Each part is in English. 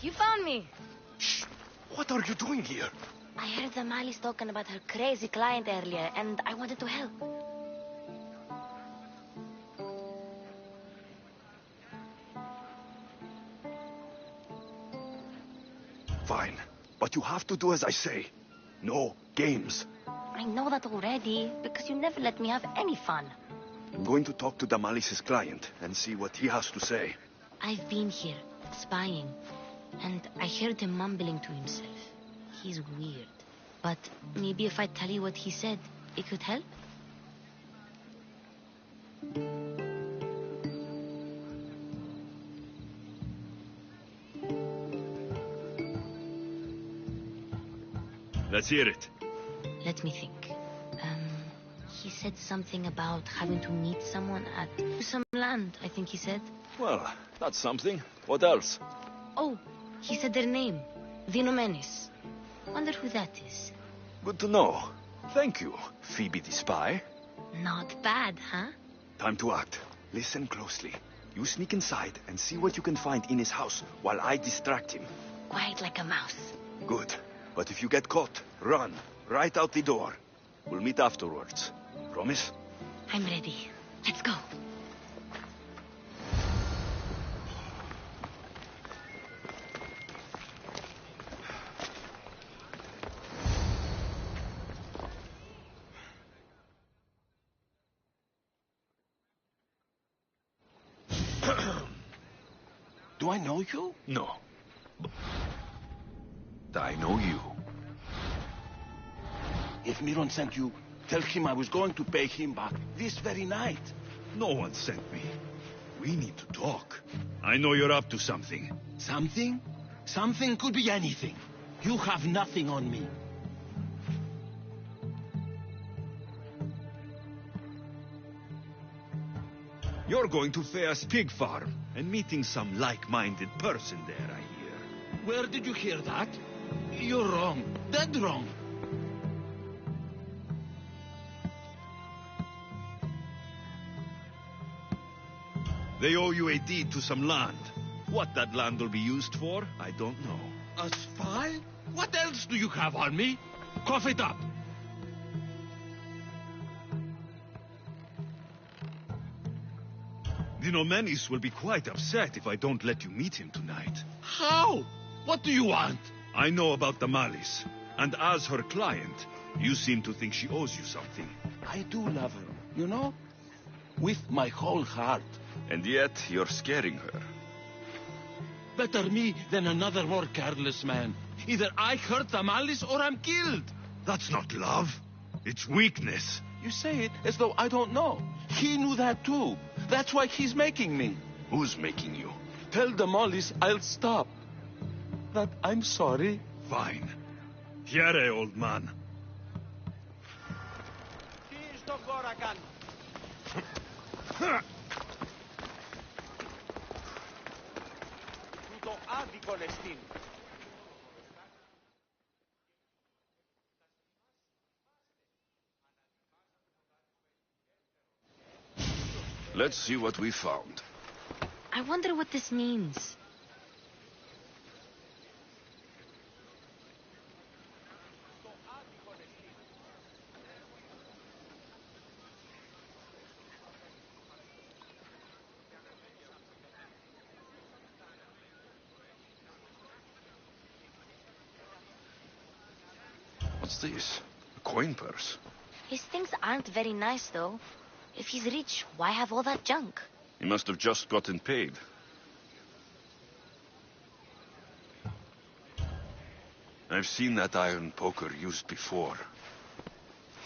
You found me. Shh! What are you doing here? I heard Damalis talking about her crazy client earlier, and I wanted to help. Fine, but you have to do as I say. No games. I know that already, because you never let me have any fun. I'm going to talk to Damalis' client and see what he has to say. I've been here, spying, and I heard him mumbling to himself. He's weird. But maybe if I tell you what he said, it could help? Let's hear it. Let me think. He said something about having to meet someone at some land, I think he said. Well, that's something. What else? Oh, he said their name. The Nomenis. Wonder who that is. Good to know. Thank you, Phoebe the spy. Not bad, huh? Time to act. Listen closely. You sneak inside and see what you can find in his house while I distract him. Quiet like a mouse. Good. But if you get caught, run. Right out the door. We'll meet afterwards. Promise? I'm ready. Let's go. Do I know you? No. I know you. If Miron sent you, tell him I was going to pay him back this very night. No one sent me. We need to talk. I know you're up to something. Something? Something could be anything. You have nothing on me. You're going to Fea's pig farm and meeting some like-minded person there, I hear. Where did you hear that? You're wrong. Dead wrong. They owe you a deed to some land. What that land will be used for, I don't know. A spy? What else do you have on me? Cough it up. The Nomenis will be quite upset if I don't let you meet him tonight. How? What do you want? I know about Damalis, and as her client, you seem to think she owes you something. I do love her, you know? With my whole heart. And yet, you're scaring her. Better me than another more careless man. Either I hurt Damalis or I'm killed. That's not love. It's weakness. You say it as though I don't know. He knew that too. That's why he's making me. Who's making you? Tell Damalis I'll stop. That I'm sorry. Fine. Here, old man. Let's see what we found. I wonder what this means. What's this? A coin purse. His things aren't very nice, though. If he's rich, why have all that junk? He must have just gotten paid. I've seen that iron poker used before.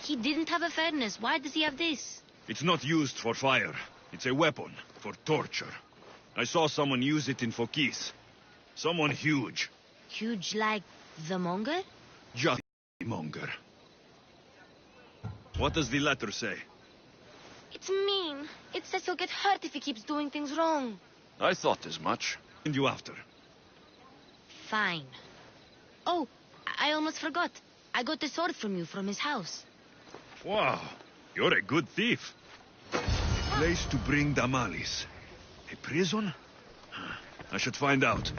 He didn't have a furnace. Why does he have this? It's not used for fire. It's a weapon for torture. I saw someone use it in Phokis. Someone huge. Huge like the monger? Just monger. What does the letter say? It's mean. It says he'll get hurt if he keeps doing things wrong. I thought as much. And you after? Fine. Oh, I almost forgot. I got the sword from you from his house. Wow, you're a good thief. A place to bring Damalis. A prison? I should find out.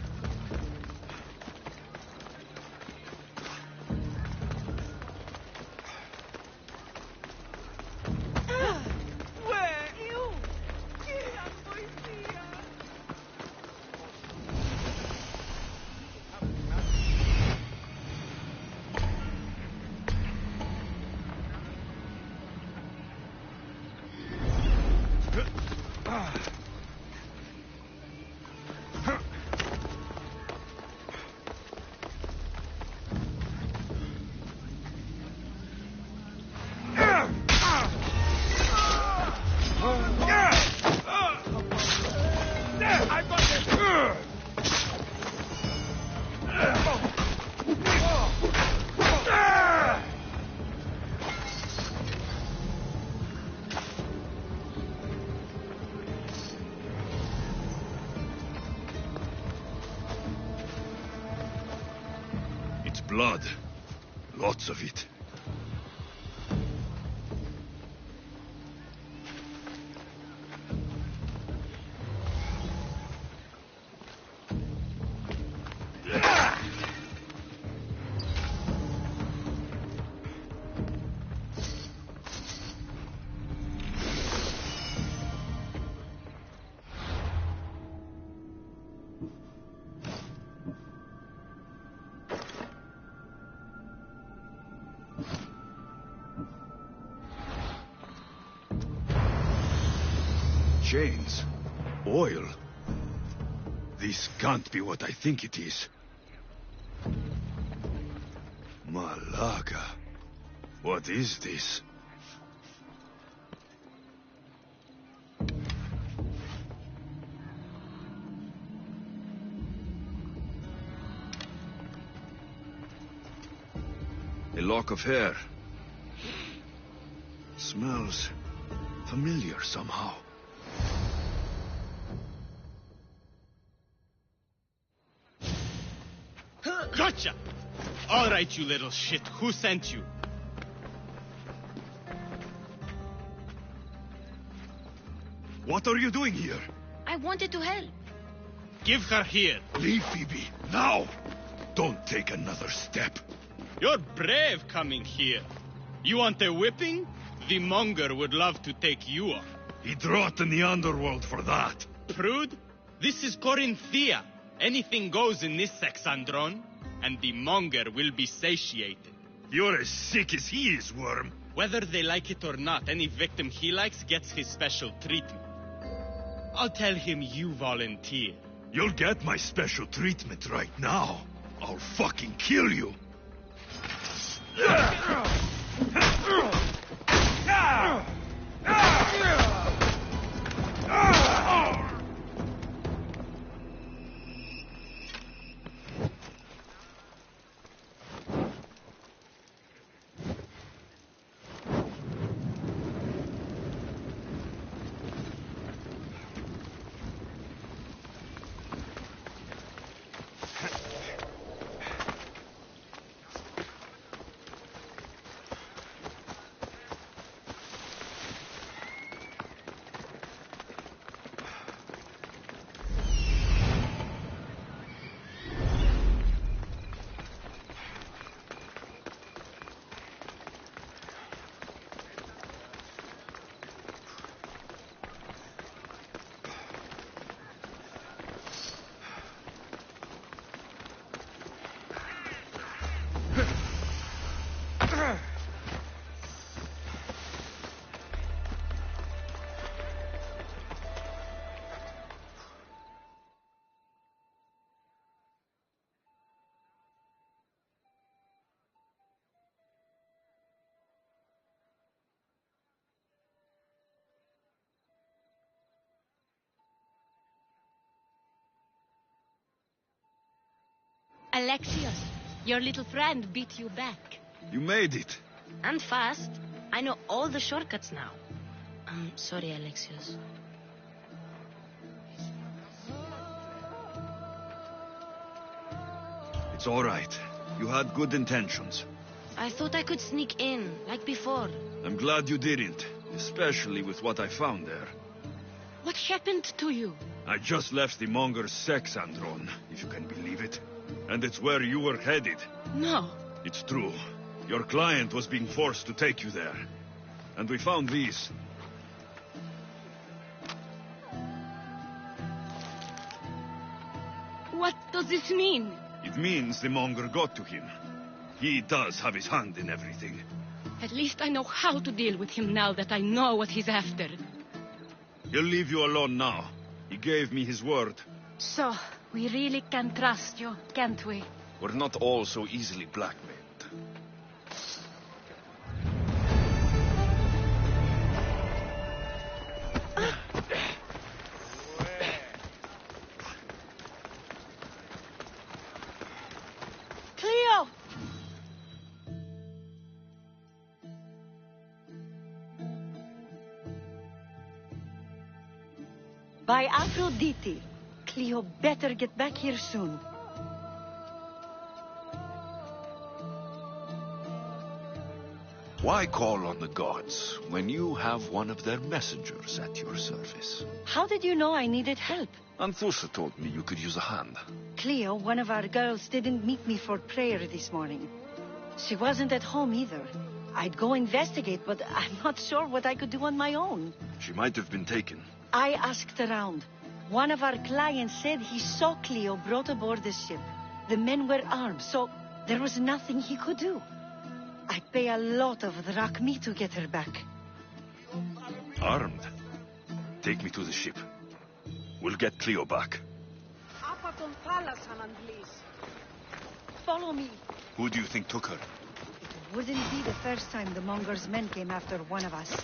It's blood. Lots of it. Chains. Oil. This can't be what I think it is. Malaga. What is this? A lock of hair. Smells familiar somehow. Gotcha! All right, you little shit. Who sent you? What are you doing here? I wanted to help. Give her here. Leave, Phoebe, now! Don't take another step. You're brave coming here. You want a whipping? The monger would love to take you on. He'd rot in the underworld for that. Prude, this is Corinthia. Anything goes in this Sexandron, and the monger will be satiated. You're as sick as he is, Worm. Whether they like it or not, any victim he likes gets his special treatment. I'll tell him you volunteer. You'll get my special treatment right now. I'll fucking kill you. Alexios, your little friend beat you back. You made it. And fast. I know all the shortcuts now. I'm sorry, Alexios. It's all right. You had good intentions. I thought I could sneak in, like before. I'm glad you didn't, especially with what I found there. What happened to you? I just left the monger's Sexandron, if you can believe it. And it's where you were headed. No. It's true. Your client was being forced to take you there. And we found these. What does this mean? It means the monger got to him. He does have his hand in everything. At least I know how to deal with him now that I know what he's after. He'll leave you alone now. He gave me his word. So, we really can trust you, can't we? We're not all so easily blackmailed. Cleo! By Aphrodite, Cleo better get back here soon. Why call on the gods when you have one of their messengers at your service? How did you know I needed help? Anthusa told me you could use a hand. Cleo, one of our girls, didn't meet me for prayer this morning. She wasn't at home either. I'd go investigate, but I'm not sure what I could do on my own. She might have been taken. I asked around. One of our clients said he saw Cleo brought aboard the ship. The men were armed, so there was nothing he could do. I'd pay a lot of drachmi to get her back. Armed? Take me to the ship. We'll get Cleo back. Follow me. Who do you think took her? It wouldn't be the first time the Monger's men came after one of us.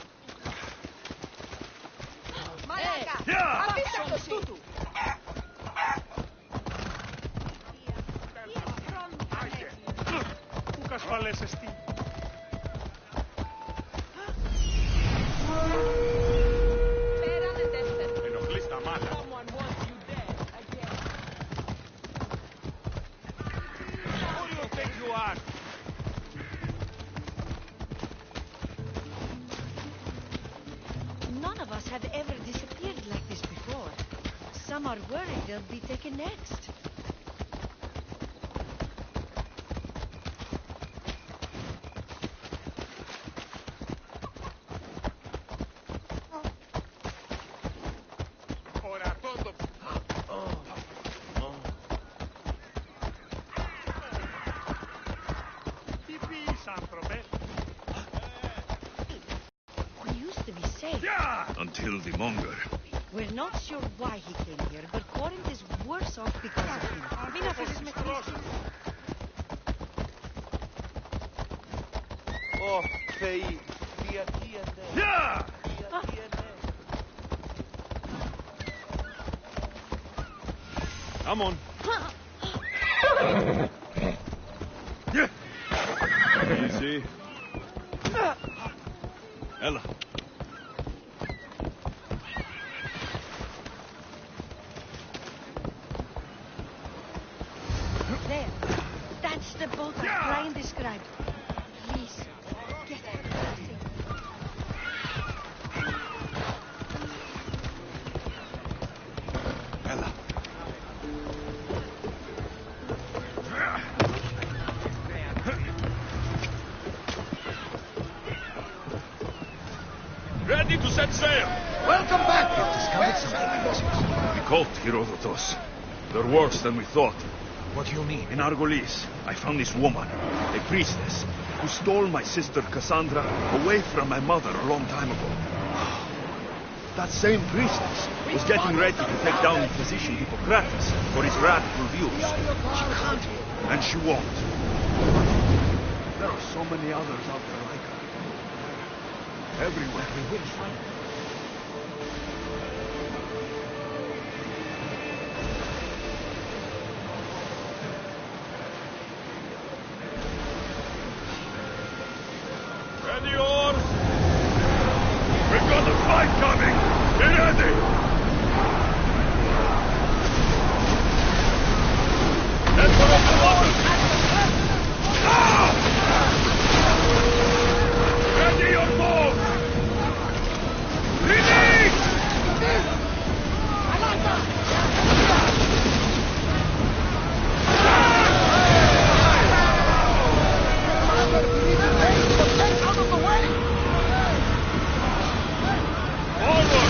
None of us have ever disappeared like this before. Some are worried they'll be taken next. Until the Monger. We're not sure why he came here, but Corinth is worse off because of him. Oh, Fei. Yeah! Come on. Yeah. Easy. Ella. There. That's the boat Brian described. Please, get everything. Ella. Ready to set sail! Welcome back. You've discovered something. We caught Herodotus. They're worse than we thought. What do you mean? In Argolis, I found this woman, a priestess, who stole my sister Cassandra away from my mother a long time ago. That same priestess was getting ready to take down the physician Hippocrates for his radical views. She can't, and she won't. There are so many others out there like her. Everywhere. We will find them. Ready, oars? We've got a fight coming! Be ready! Let's go up the water! Now! Ready your boat! Release! Forward!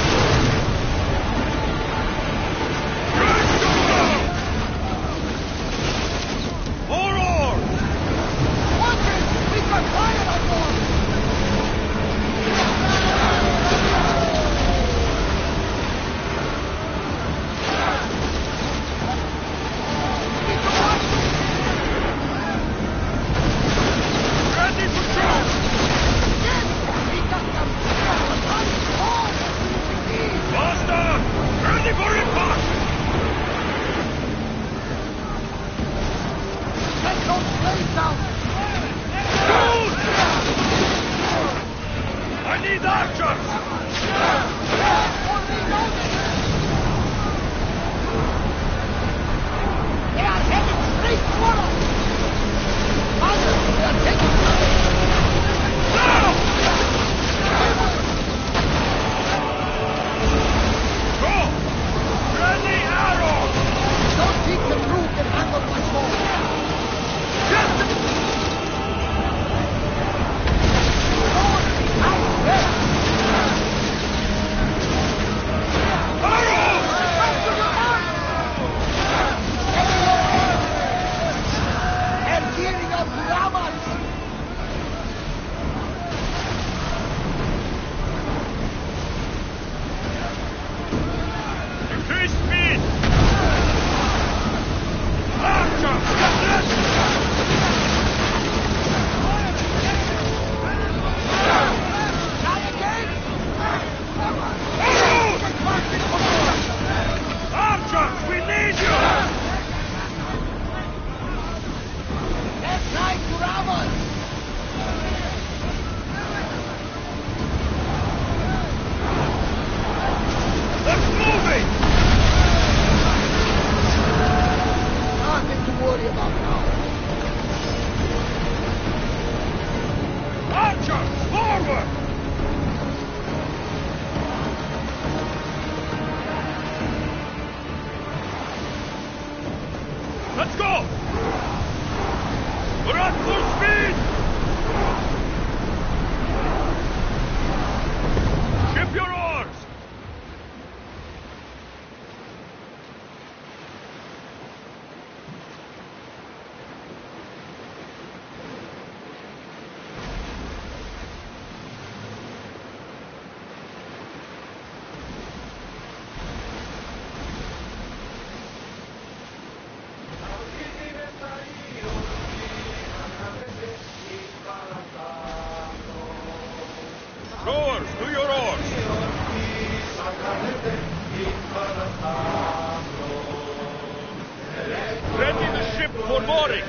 Rowers, to your oars! Ready the ship for mooring!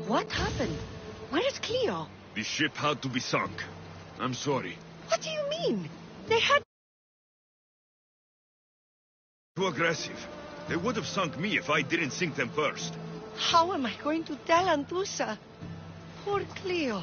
What happened? Where is Cleo? The ship had to be sunk. I'm sorry. What do you mean? They had... Too aggressive. They would have sunk me if I didn't sink them first. How am I going to tell Antusa? Poor Cleo.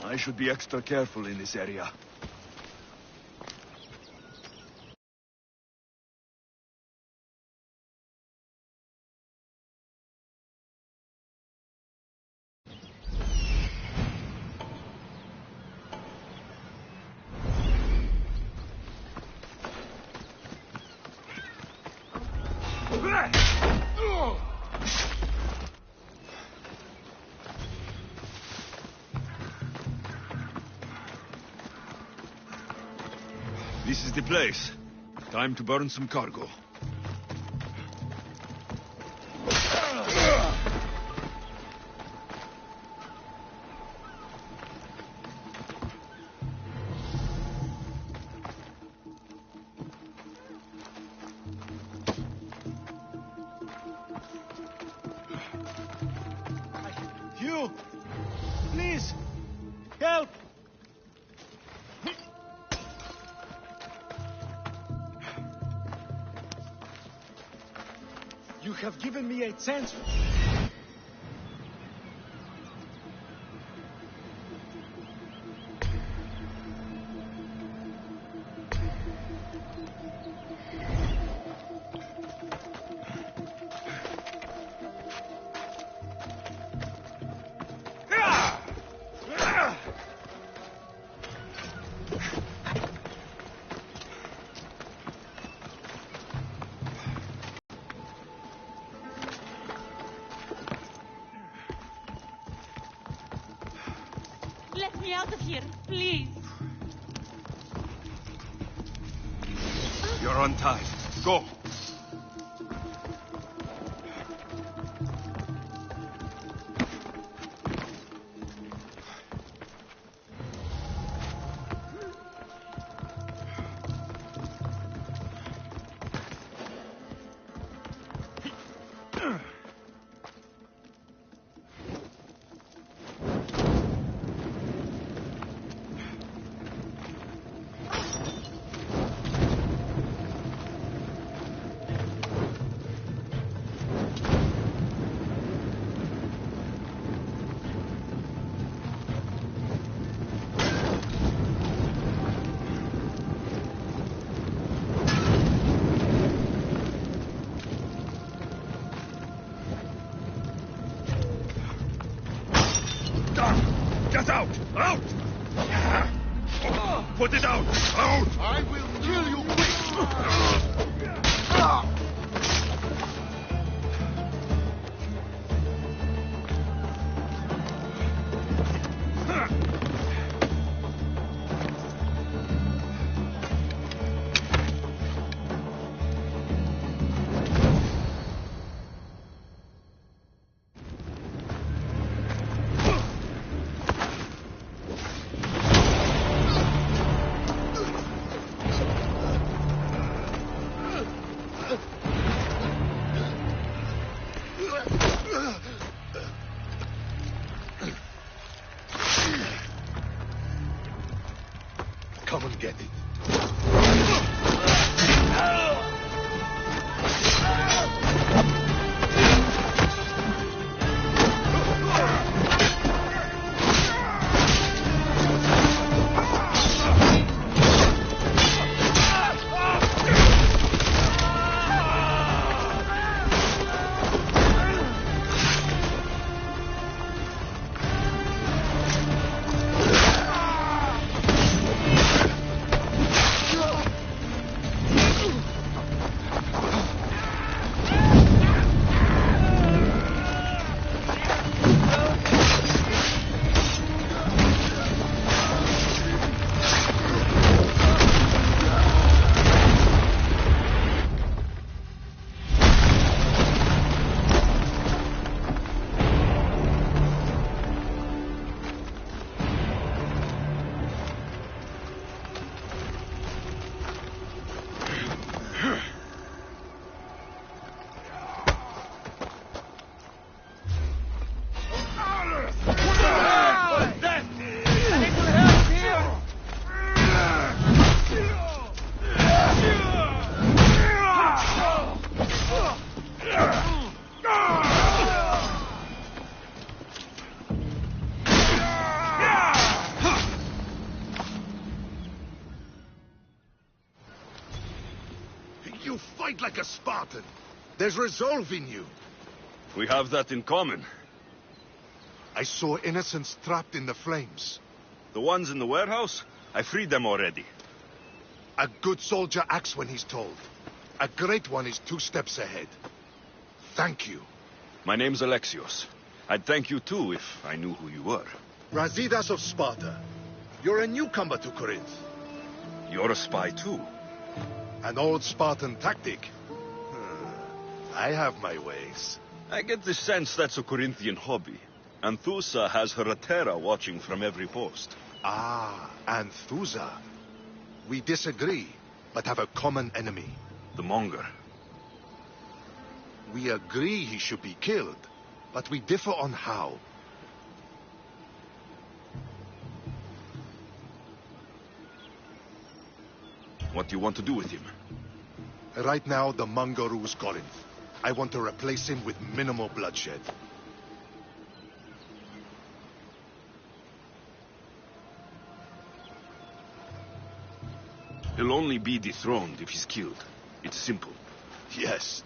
I should be extra careful in this area. This is the place. Time to burn some cargo. you! Please! Help! You have given me a chance. Let me out of here, please. You're untied. Go. Get out! Out! Put it out! Out! I will kill you quick! Come and get it. You fight like a Spartan. There's resolve in you. We have that in common. I saw innocents trapped in the flames. The ones in the warehouse? I freed them already. A good soldier acts when he's told. A great one is 2 steps ahead. Thank you. My name's Alexios. I'd thank you too if I knew who you were. Brasidas of Sparta. You're a newcomer to Corinth. You're a spy too. An old Spartan tactic. I have my ways. I get the sense that's a Corinthian hobby. Anthusa has her Atera watching from every post. Ah, Anthusa. We disagree, but have a common enemy. The Monger. We agree he should be killed, but we differ on how. What do you want to do with him? Right now, the Monger rules Corinth. I want to replace him with minimal bloodshed. He'll only be dethroned if he's killed. It's simple. Yes.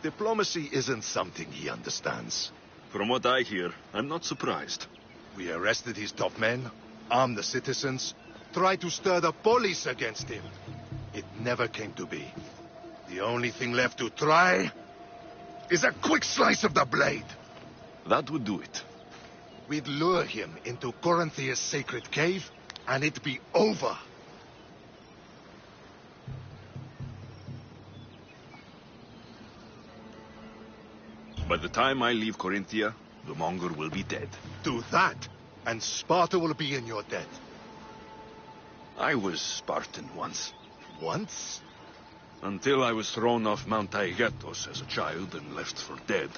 Diplomacy isn't something he understands. From what I hear, I'm not surprised. We arrested his top men, armed the citizens, tried to stir the police against him. It never came to be. The only thing left to try is a quick slice of the blade. That would do it. We'd lure him into Corinthia's sacred cave, and it'd be over. By the time I leave Corinthia, the Monger will be dead. Do that, and Sparta will be in your debt. I was Spartan once. Once? Until I was thrown off Mount Taygetos as a child and left for dead.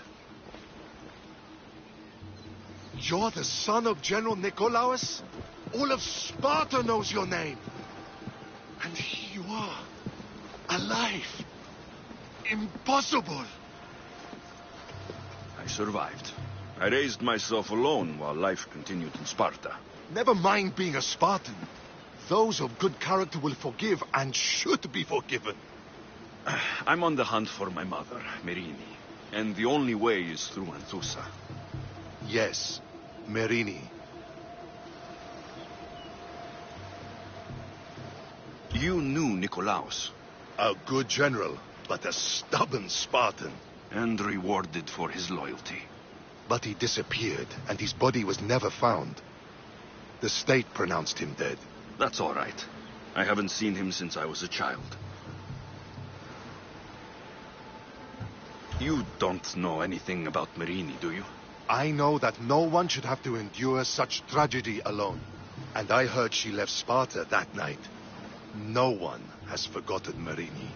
You're the son of General Nikolaos? All of Sparta knows your name. And here you are, alive. Impossible. I survived. I raised myself alone while life continued in Sparta. Never mind being a Spartan. Those of good character will forgive and should be forgiven. I'm on the hunt for my mother, Merini. And the only way is through Anthusa. Yes, Merini. You knew Nikolaos. A good general, but a stubborn Spartan. And rewarded for his loyalty. But he disappeared, and his body was never found. The state pronounced him dead. That's all right. I haven't seen him since I was a child. You don't know anything about Merini, do you? I know that no one should have to endure such tragedy alone. And I heard she left Sparta that night. No one has forgotten Merini.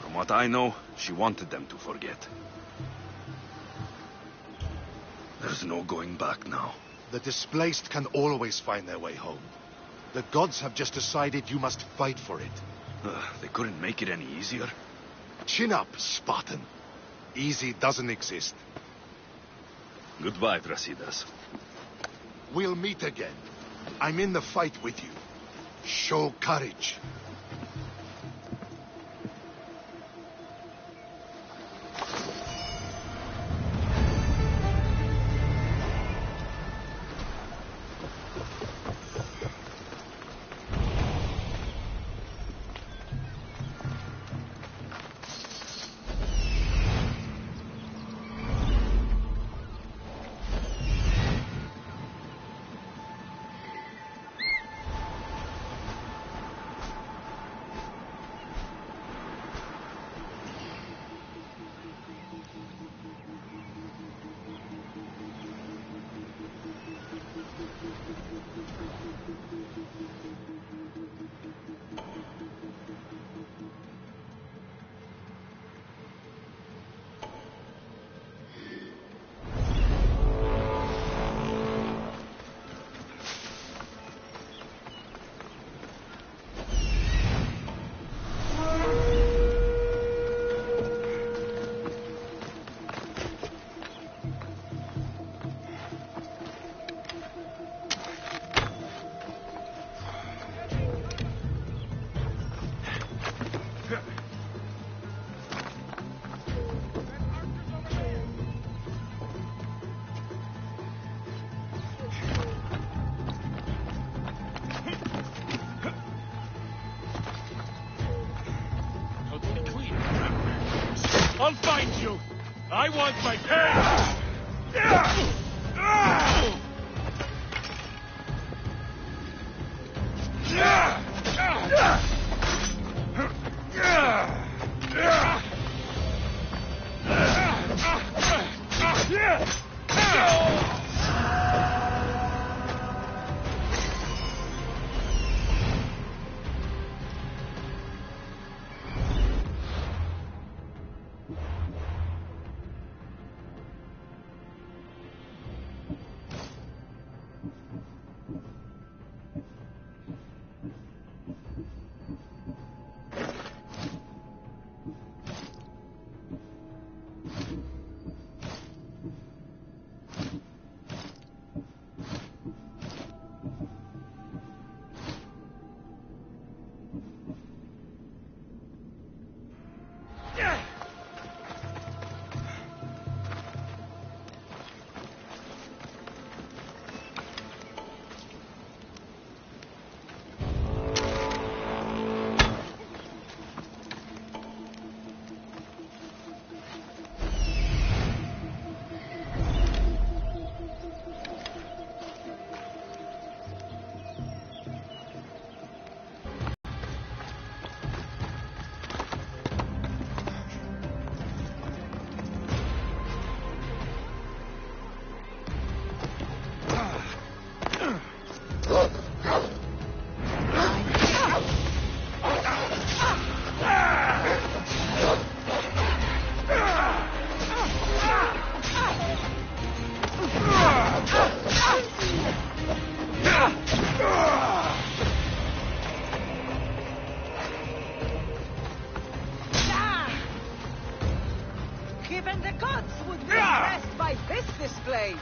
From what I know, she wanted them to forget. There's no going back now. The displaced can always find their way home. The gods have just decided you must fight for it. They couldn't make it any easier. Chin up, Spartan. Easy doesn't exist. Goodbye, Brasidas. We'll meet again. I'm in the fight with you. Show courage. I'll find you! I want my pay! Even the gods would be impressed by this display.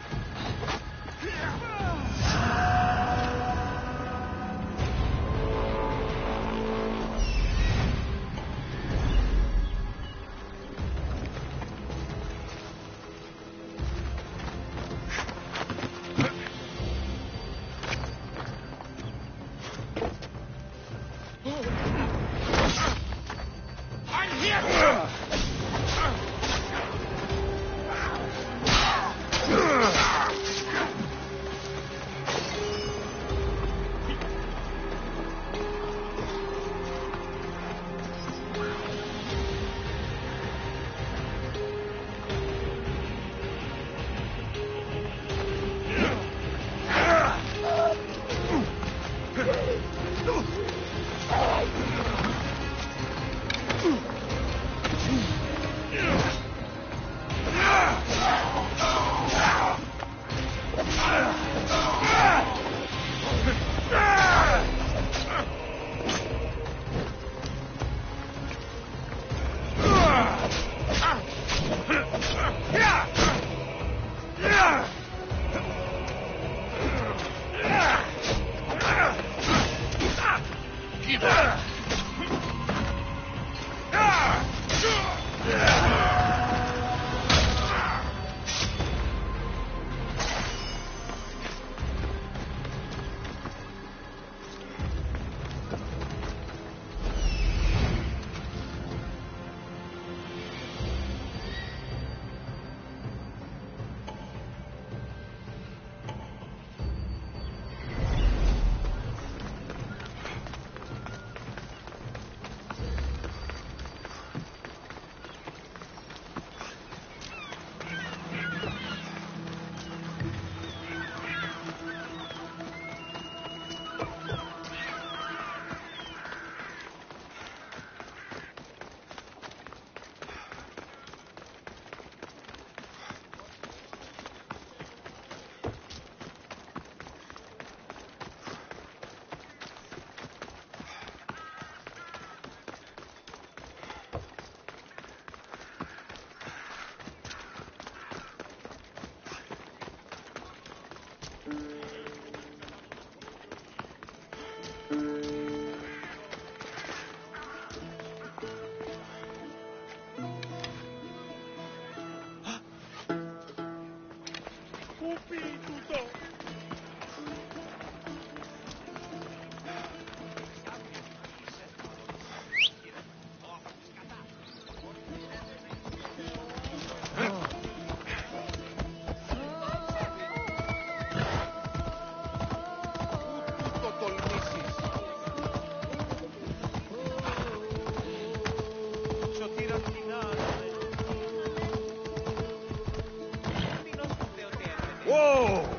Whoa!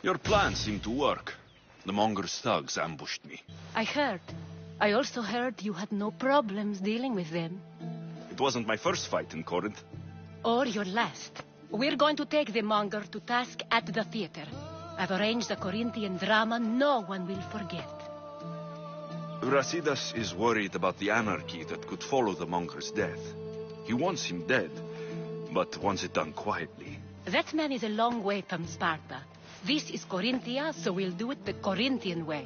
Your plan seemed to work. The Monger's thugs ambushed me. I heard. I also heard you had no problems dealing with them. It wasn't my first fight in Corinth. Or your last. We're going to take the Monger to task at the theater. I've arranged a Corinthian drama no one will forget. Brasidas is worried about the anarchy that could follow the Monger's death. He wants him dead, but wants it done quietly. That man is a long way from Sparta. This is Corinthia, so we'll do it the Corinthian way.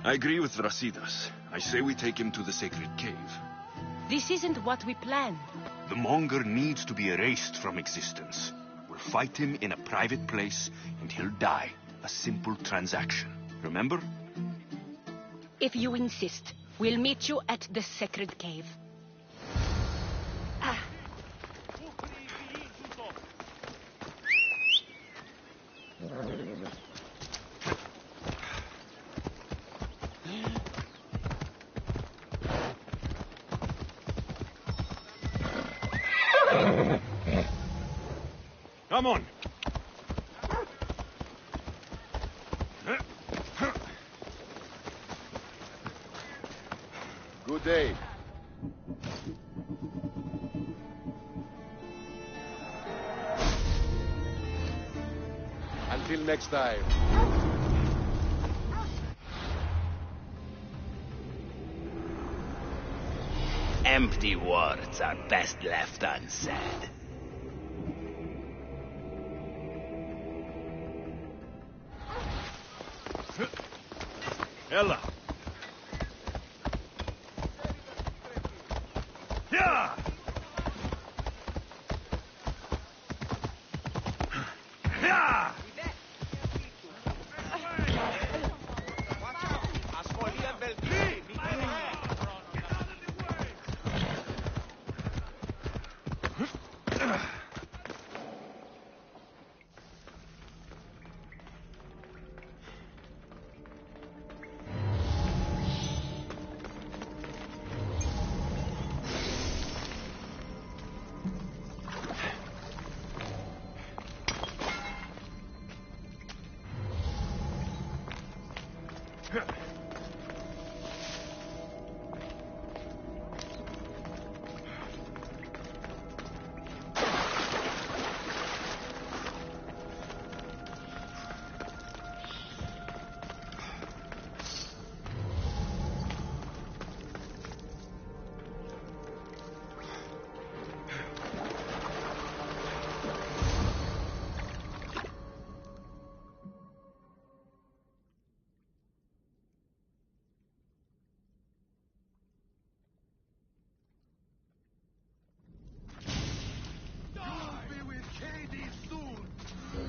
I agree with Brasidas. I say we take him to the sacred cave. This isn't what we planned. The Monger needs to be erased from existence. We'll fight him in a private place, and he'll die. A simple transaction. Remember? If you insist, we'll meet you at the sacred cave. Ah. Come on. Good day. Until next time. Empty words are best left unsaid. Ella. Yeah. Yeah.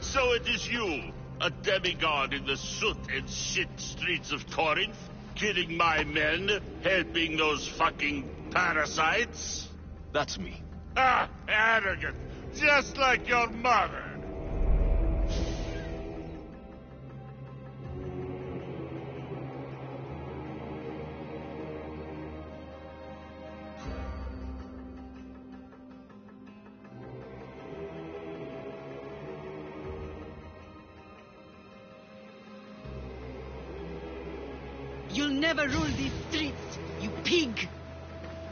So it is you, a demigod in the soot and shit streets of Corinth, killing my men, helping those fucking parasites? That's me. Ah, arrogant, just like your mother. You'll never rule these streets, you pig!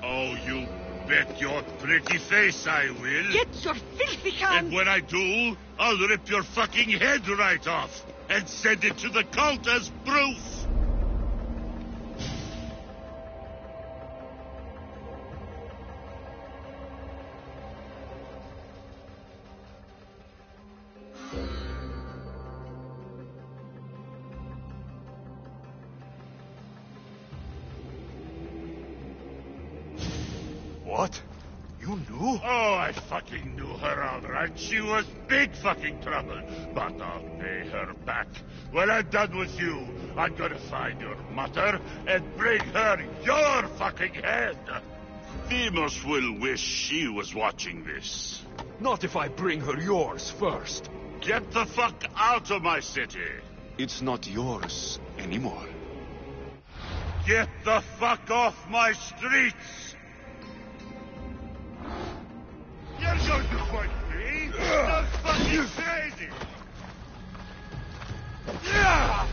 Oh, you bet your pretty face I will. Get your filthy hands! And when I do, I'll rip your fucking head right off and send it to the cult as proof. What? You knew? Oh, I fucking knew her all right. She was big fucking trouble. But I'll pay her back. When I'm done with you, I'm gonna find your mother and bring her your fucking head. Demos will wish she was watching this. Not if I bring her yours first. Get the fuck out of my city. It's not yours anymore. Get the fuck off my streets. You're going to fight me? You're fucking crazy! Yeah!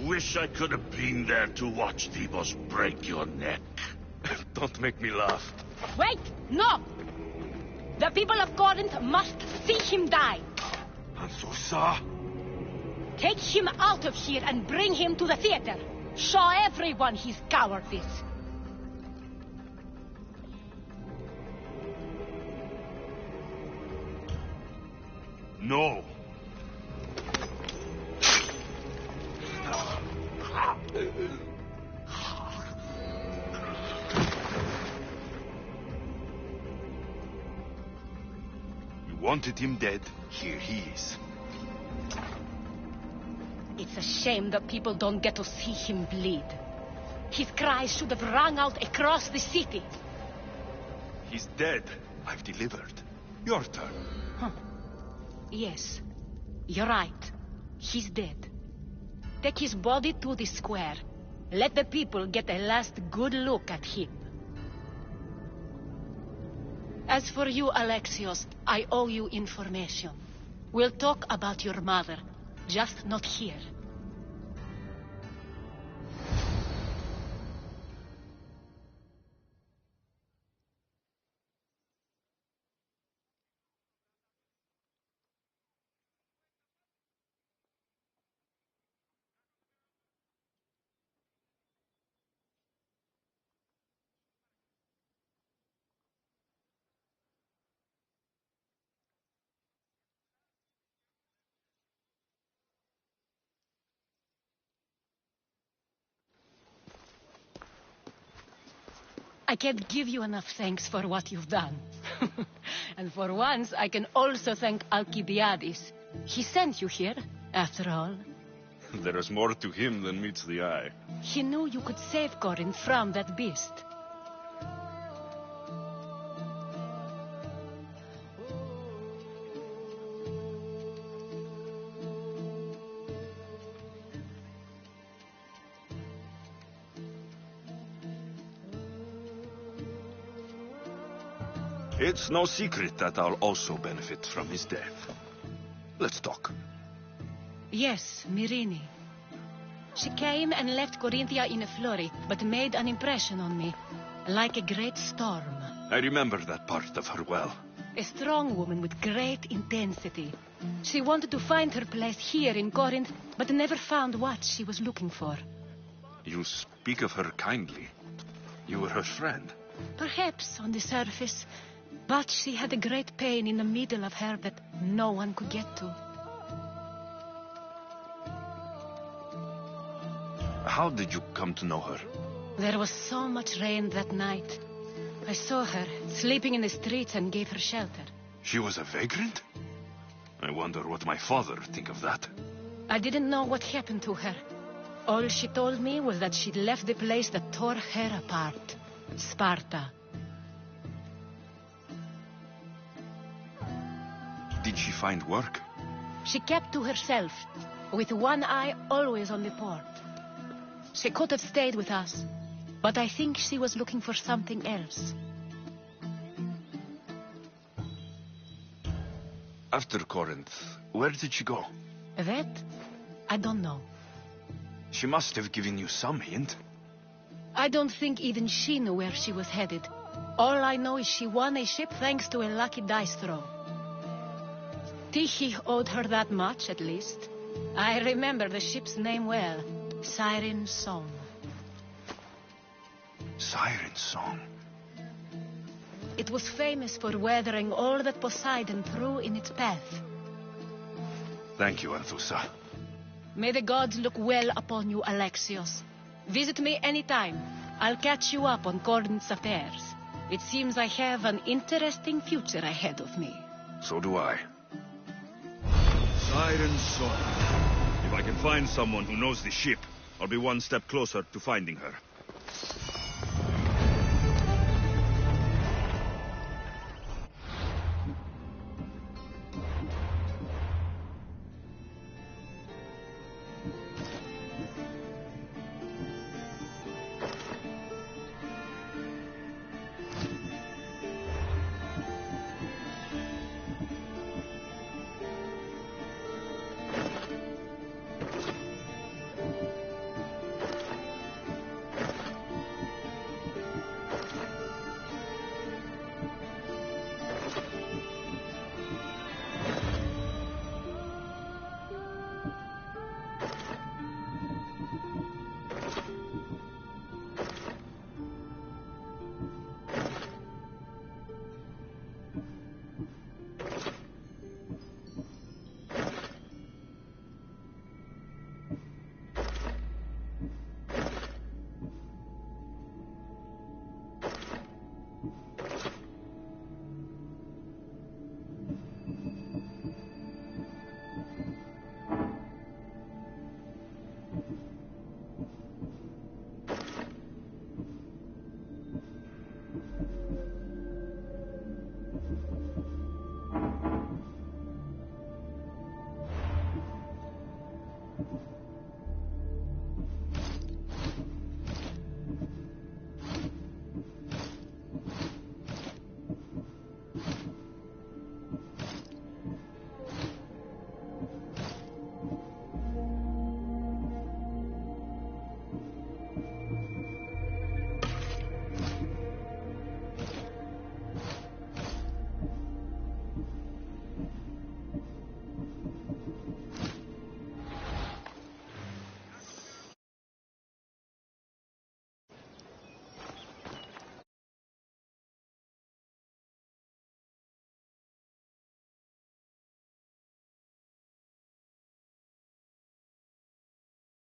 Wish I could have been there to watch Deimos break your neck. Don't make me laugh. Wait! No! The people of Corinth must see him die. Anthusa? Take him out of here and bring him to the theater. Show everyone his cowardice. No. You wanted him dead. Here he is. It's a shame that people don't get to see him bleed. His cries should have rung out across the city. He's dead. I've delivered. Your turn. Huh. Yes, you're right. He's dead. Take his body to the square. Let the people get a last good look at him. As for you, Alexios, I owe you information. We'll talk about your mother, just not here. I can't give you enough thanks for what you've done. And for once, I can also thank Alcibiades. He sent you here, after all. There is more to him than meets the eye. He knew you could save Corinth from that beast. It's no secret that I'll also benefit from his death. Let's talk. Yes, Myrrine. She came and left Corinthia in a flurry, but made an impression on me, like a great storm. I remember that part of her well. A strong woman with great intensity. She wanted to find her place here in Corinth, but never found what she was looking for. You speak of her kindly. You were her friend. Perhaps on the surface, but she had a great pain in the middle of her that no one could get to. How did you come to know her? There was so much rain that night. I saw her sleeping in the streets and gave her shelter. She was a vagrant? I wonder what my father think of that. I didn't know what happened to her. All she told me was that she'd left the place that tore her apart. Sparta. Did she find work? She kept to herself, with one eye always on the port. She could have stayed with us, but I think she was looking for something else. After Corinth, where did she go? That? I don't know. She must have given you some hint. I don't think even she knew where she was headed. All I know is she won a ship thanks to a lucky dice throw. Tyche owed her that much, at least. I remember the ship's name well. Siren Song. Siren Song? It was famous for weathering all that Poseidon threw in its path. Thank you, Anthusa. May the gods look well upon you, Alexios. Visit me anytime. I'll catch you up on Corinth's affairs. It seems I have an interesting future ahead of me. So do I. Siren Song. If I can find someone who knows the ship, I'll be one step closer to finding her.